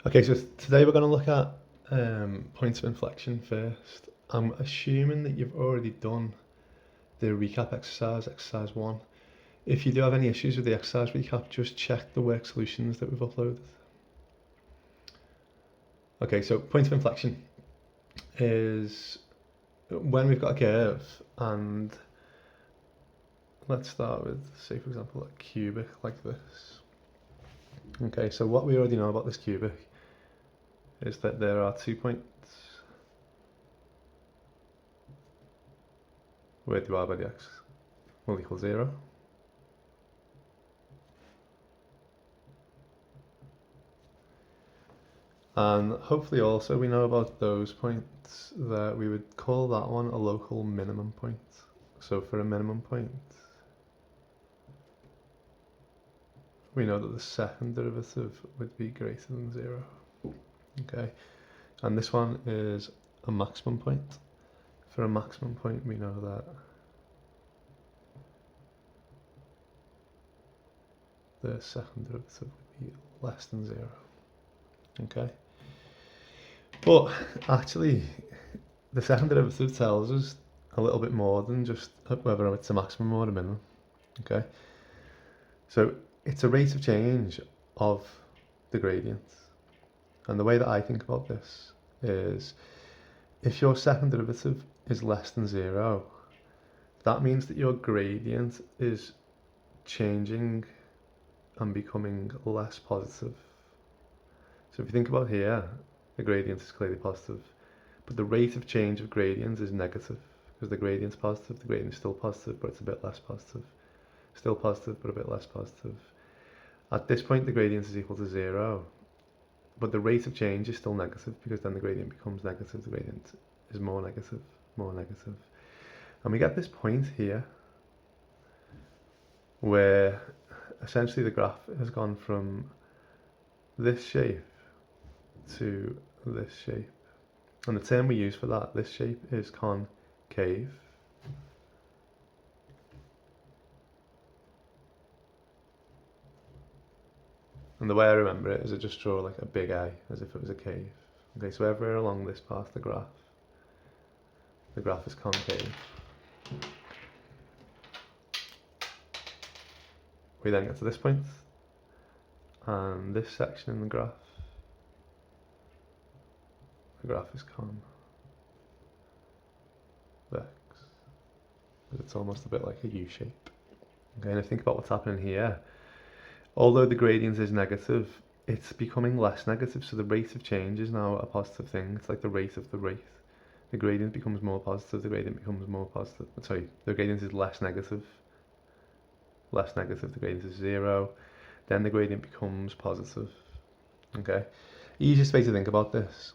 Okay, so today we're going to look at points of inflection first. I'm assuming that you've already done the recap exercise, exercise 1. If you do have any issues with the exercise recap, just check the work solutions that we've uploaded. Okay, so points of inflection is when we've got a curve, and let's start with, say for example, a cubic like this. Okay, so what we already know about this cubic is that there are 2 points where divided by the x will equal 0. And hopefully also we know about those points that we would call that one a local minimum point. So for a minimum point, we know that the second derivative would be greater than 0. Okay, and this one is a maximum point. For a maximum point, we know that the second derivative would be less than 0. Okay, but actually the second derivative tells us a little bit more than just whether it's a maximum or a minimum. Okay, so it's a rate of change of the gradient. And the way that I think about this is, if your second derivative is less than 0, that means that your gradient is changing and becoming less positive. So if you think about here, the gradient is clearly positive, but the rate of change of gradients is negative, because the gradient's positive, the gradient is still positive, but it's a bit less positive. Still positive, but a bit less positive. At this point, the gradient is equal to 0, but the rate of change is still negative, because then the gradient becomes negative, the gradient is more negative, more negative. And we get this point here, where essentially the graph has gone from this shape to this shape. And the term we use for that, this shape, is concave. And the way I remember it is I just draw like a big A, as if it was a cave. Okay, so everywhere along this part of the graph is concave. We then get to this point, and this section in the graph is convex. It's almost a bit like a U shape. Okay, and if you think about what's happening here, although the gradient is negative, it's becoming less negative, so the rate of change is now a positive thing. It's like the rate of the rate. The gradient becomes more positive, the gradient becomes more positive. Sorry, the gradient is less negative, the gradient is 0, then the gradient becomes positive. Okay, easiest way to think about this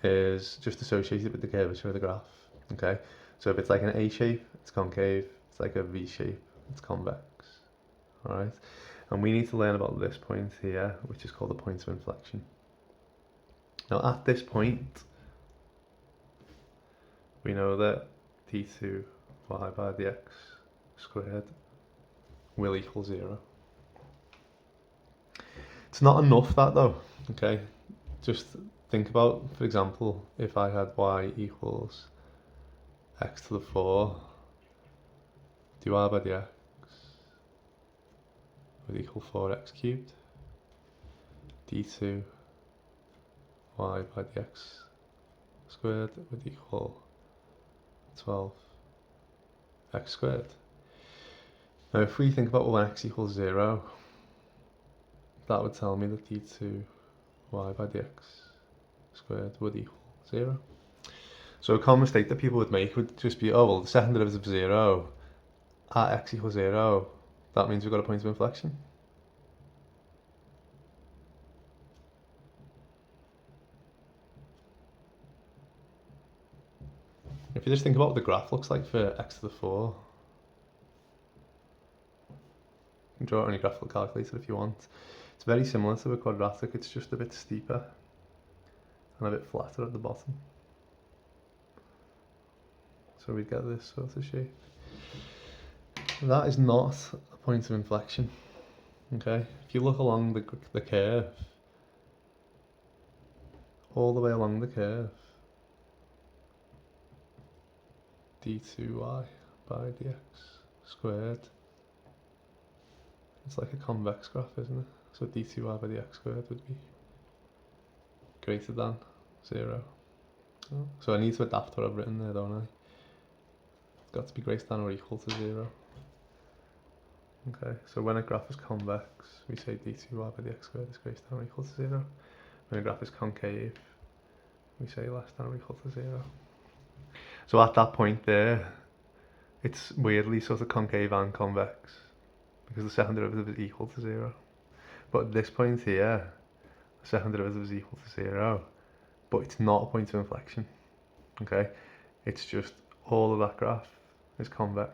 is just associate it with the curvature of the graph. Okay, so if it's like an A shape, it's concave. It's like a V shape, it's convex. All right, and we need to learn about this point here, which is called the point of inflection. Now at this point, we know that d2 y by dx squared will equal 0. It's not enough that though, okay? Just think about, for example, if I had y equals x to the 4 dy by dx would equal 4x cubed, d2 y by dx squared would equal 12x squared. Now if we think about when x equals 0, that would tell me that d2 y by dx squared would equal 0. So a common mistake that people would make would just be, oh well, the second derivative of 0 at x equals 0, that means we've got a point of inflection. If you just think about what the graph looks like for x to the 4, you can draw it on your graphical calculator if you want. It's very similar to a quadratic, it's just a bit steeper and a bit flatter at the bottom. So we get this sort of shape. That is not a point of inflection. Okay, if you look along the curve, all the way along the curve, d2y by dx squared. It's like a convex graph, isn't it? So d2y by dx squared would be greater than 0. Oh, so I need to adapt what I've written there, don't I? It's got to be greater than or equal to 0. Okay, so when a graph is convex, we say d2y by dx squared is greater than or equal to 0. When a graph is concave, we say less than or equal to 0. So at that point there, it's weirdly sort of concave and convex, because the second derivative is equal to 0. But at this point here, the second derivative is equal to 0, but it's not a point of inflection. Okay, it's just all of that graph is convex.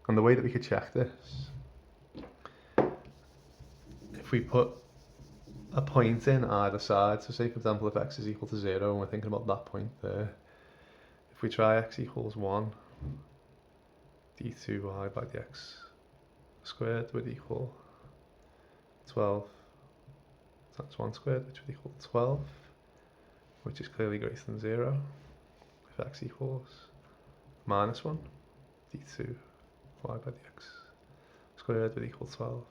And the way that we could check this, if we put a point in either side, so say for example if x is equal to 0 and we're thinking about that point there, if we try x equals 1, d2y by dx squared would equal 12 times 1 squared, which would equal 12, which is clearly greater than 0. If x equals minus 1, d2y by dx squared would equal 12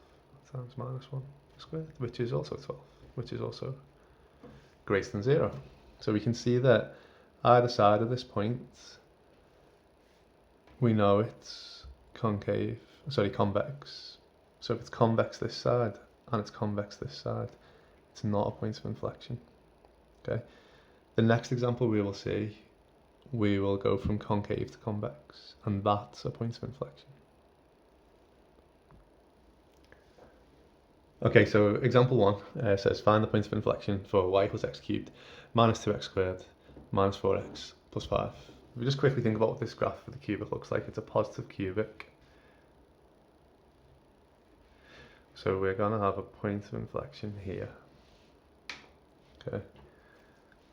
times minus 1 squared, which is also 12, which is also greater than 0. So we can see that either side of this point, we know it's convex. So if it's convex this side and it's convex this side, it's not a point of inflection. Okay. The next example we will see, we will go from concave to convex, and that's a point of inflection. Okay, so example 1 says find the point of inflection for y equals x cubed minus 2x squared minus 4x plus 5. If we just quickly think about what this graph for the cubic looks like, it's a positive cubic. So we're going to have a point of inflection here. Okay,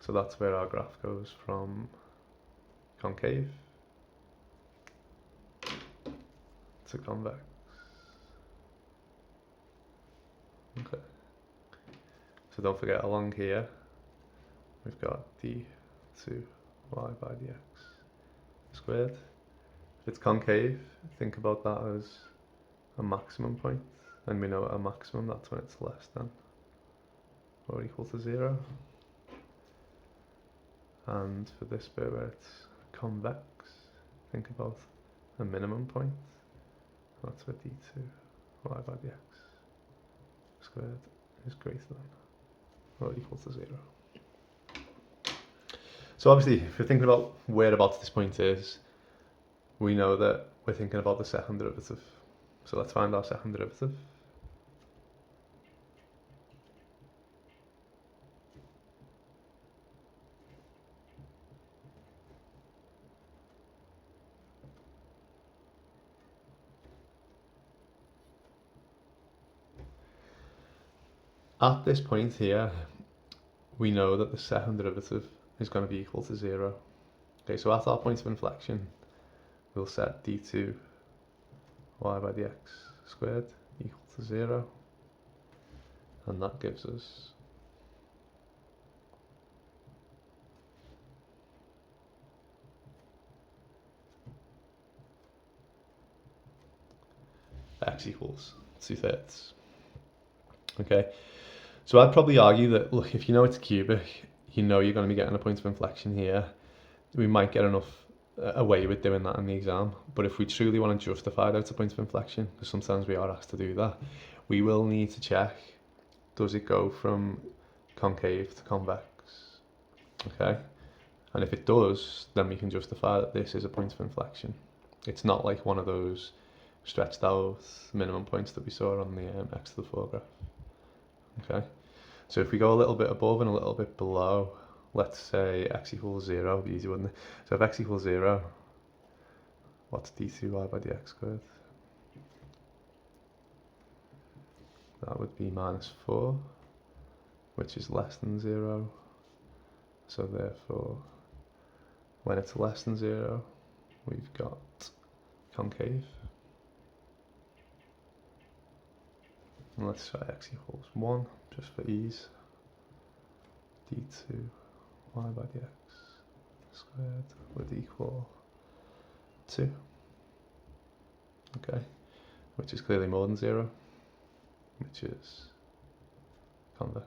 so that's where our graph goes from concave to convex. Okay, so don't forget along here we've got d2y by dx squared. If it's concave, think about that as a maximum point, and we know at a maximum that's when it's less than or equal to 0. And for this bit where it's convex, think about a minimum point, that's where d2y by dx squared is greater than or equal to 0. So obviously, if you're thinking about whereabouts this point is, we know that we're thinking about the second derivative. So let's find our second derivative. At this point here, we know that the second derivative is going to be equal to 0. Okay, so at our point of inflection, we'll set d2y by dx squared equal to 0, and that gives us x equals 2/3. Okay, so I'd probably argue that, look, if you know it's cubic, you know you're going to be getting a point of inflection here. We might get enough away with doing that in the exam, but if we truly want to justify that it's a point of inflection, because sometimes we are asked to do that, we will need to check, does it go from concave to convex? Okay, and if it does, then we can justify that this is a point of inflection. It's not like one of those stretched out minimum points that we saw on the x to the 4 graph. Okay, so if we go a little bit above and a little bit below, let's say x equals 0, it'd be easy, wouldn't it? So if x equals 0, what's d2y by dx squared? That would be minus 4, which is less than 0. So therefore, when it's less than 0, we've got concave. And let's try x equals 1, just for ease. d2 y by the x squared would equal 2. Okay, which is clearly more than 0, which is convex.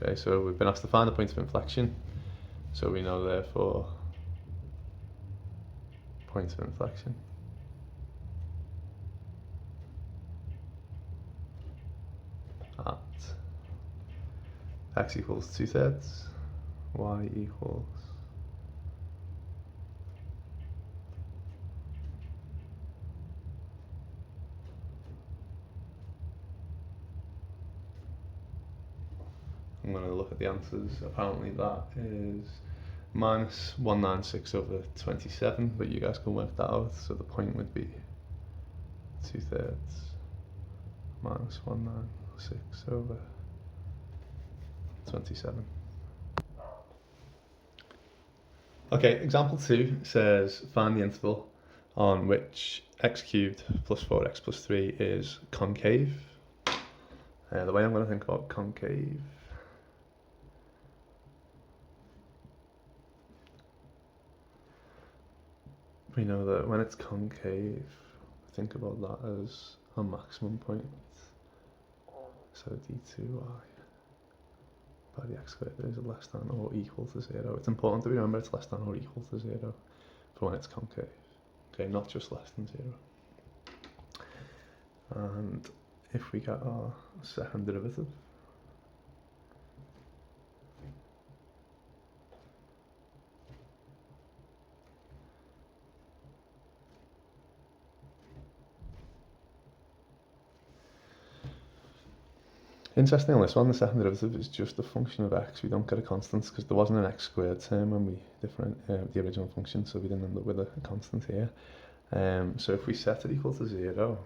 Okay, so we've been asked to find the point of inflection, so we know therefore point of inflection at x equals 2/3, y equals I'm going to look at the answers. Apparently that is minus 196 over 27, but you guys can work that out. So the point would be 2/3 minus 196 over 27. Okay, example 2 says find the interval on which x cubed plus 4x plus 3 is concave. The way I'm going to think about concave, we know that when it's concave, think about that as a maximum point. So d2y by the x squared is less than or equal to 0. It's important to remember it's less than or equal to 0 for when it's concave. Okay, not just less than 0. And if we get our second derivative, interesting on this one, the second derivative is just a function of x. We don't get a constant because there wasn't an x squared term when we the original function, so we didn't end up with a constant here. So if we set it equal to 0,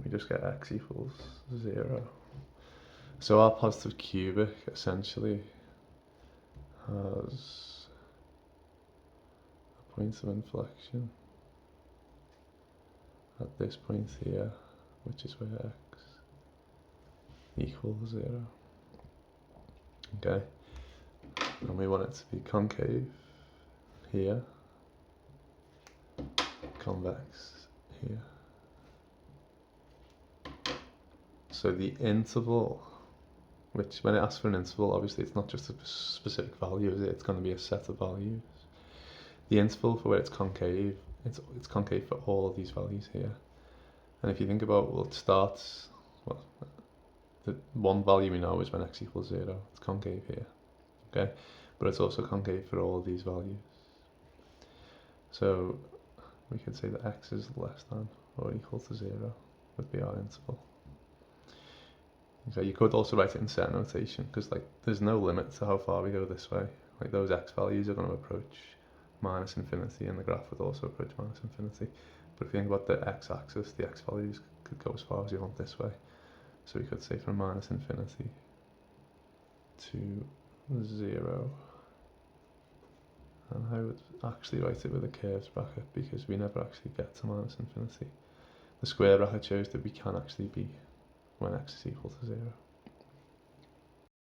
we just get x equals 0. So our positive cubic essentially has a point of inflection at this point here, which is where x equals 0. Okay, and we want it to be concave here, convex here. So the interval, which when it asks for an interval, obviously it's not just a specific value, is it? It's going to be a set of values. The interval for where it's concave, it's concave for all of these values here. And if you think about, well, it starts, well, the one value we know is when x equals 0, it's concave here, okay? But it's also concave for all of these values. So we could say that x is less than or equal to 0 would be our interval. Okay, you could also write it in set notation because like there's no limit to how far we go this way. Like those x values are going to approach minus infinity and the graph would also approach minus infinity. But if you think about the x-axis, the x values could go as far as you want this way. So we could say from minus infinity to 0. And I would actually write it with a curved bracket because we never actually get to minus infinity. The square bracket shows that we can actually be when x is equal to 0.